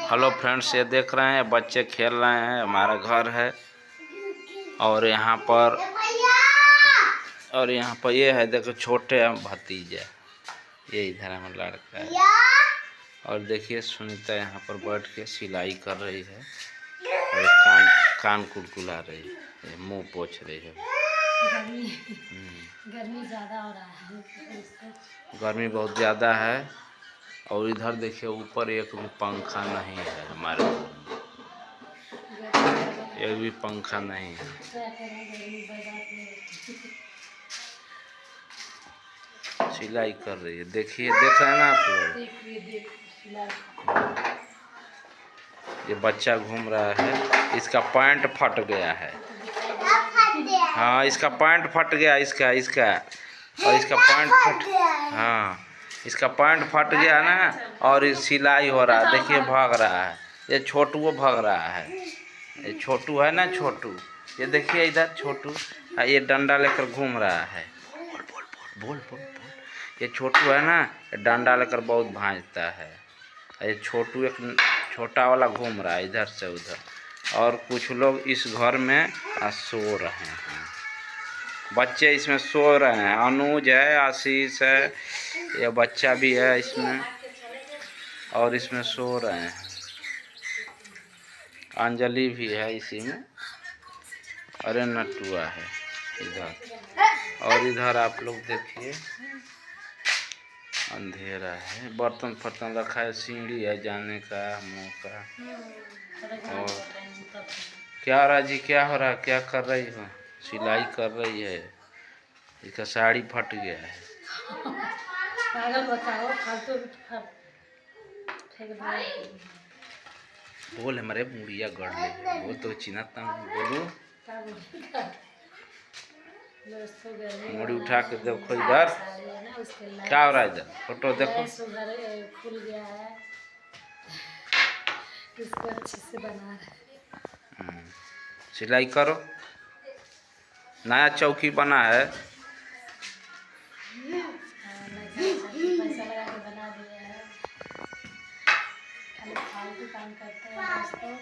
Hello friends, ये देख रहे हैं बच्चे खेल रहे हैं। हमारा घर है और यहाँ पर ये है, देखो छोटे हम भतीजा, ये इधर हमारा लड़का है। और देखिए सुनीता यहाँ पर बैठ के सिलाई कर रही है और कान कुलकुला रही है, मुंह पोंछ रही है। गर्मी ज़्यादा हो रहा है, गर्मी बहुत ज़्यादा है। और इधर देखिए ऊपर एक भी पंखा नहीं है, हमारे एक भी पंखा नहीं है। सिलाई कर रही है, देखिए, देख रहे हैं ना आप लोग। ये बच्चा घूम रहा है, इसका पैंट फट गया है। हाँ, इसका पैंट फट गया, इसका और इसका पैंट फट, हाँ इसका पैंट फट गया ना। और सिलाई हो रहा है, देखिए भाग रहा है। ये छोटू वो भाग रहा है, ये छोटू है ना, छोटू, ये देखिए इधर छोटू, ये डंडा लेकर घूम रहा है। बोल बोल बोल बोल बोल बोल। ये छोटू है ना, डंडा लेकर बहुत भांजता है। ये छोटू एक छोटा वाला घूम रहा है इधर से उधर। और कुछ लोग इस घर में सो रहे हैं, बच्चे इसमें सो रहे हैं। अनुज है, आशीष है, ये बच्चा भी है इसमें, और इसमें सो रहे हैं। अंजलि भी है इसी में, अरे नटुआ है इधर। और इधर आप लोग देखिए अंधेरा है, बर्तन फर्तन रखा है, सीढ़ी है जाने का मुँह का। और क्या हो रहा जी, क्या हो रहा, क्या कर रही हो? सिलाई कर रही है, इसका साड़ी फट गया है। पागल बताओ, फालतू बोल, हमारे मुड़िया गढ़ ले, बोल तो चिन्हता हूँ, बोलू। मुड़ी उठा के देखो इधर, क्या हो रहा है इधर, फोटो देखो। खुल गया है, इसको अच्छे से बना रहे हैं। सिलाई करो, नया चौकी बना है। पैसा लगा के बना दिया है, खाली फालतू काम करते हैं दोस्तों।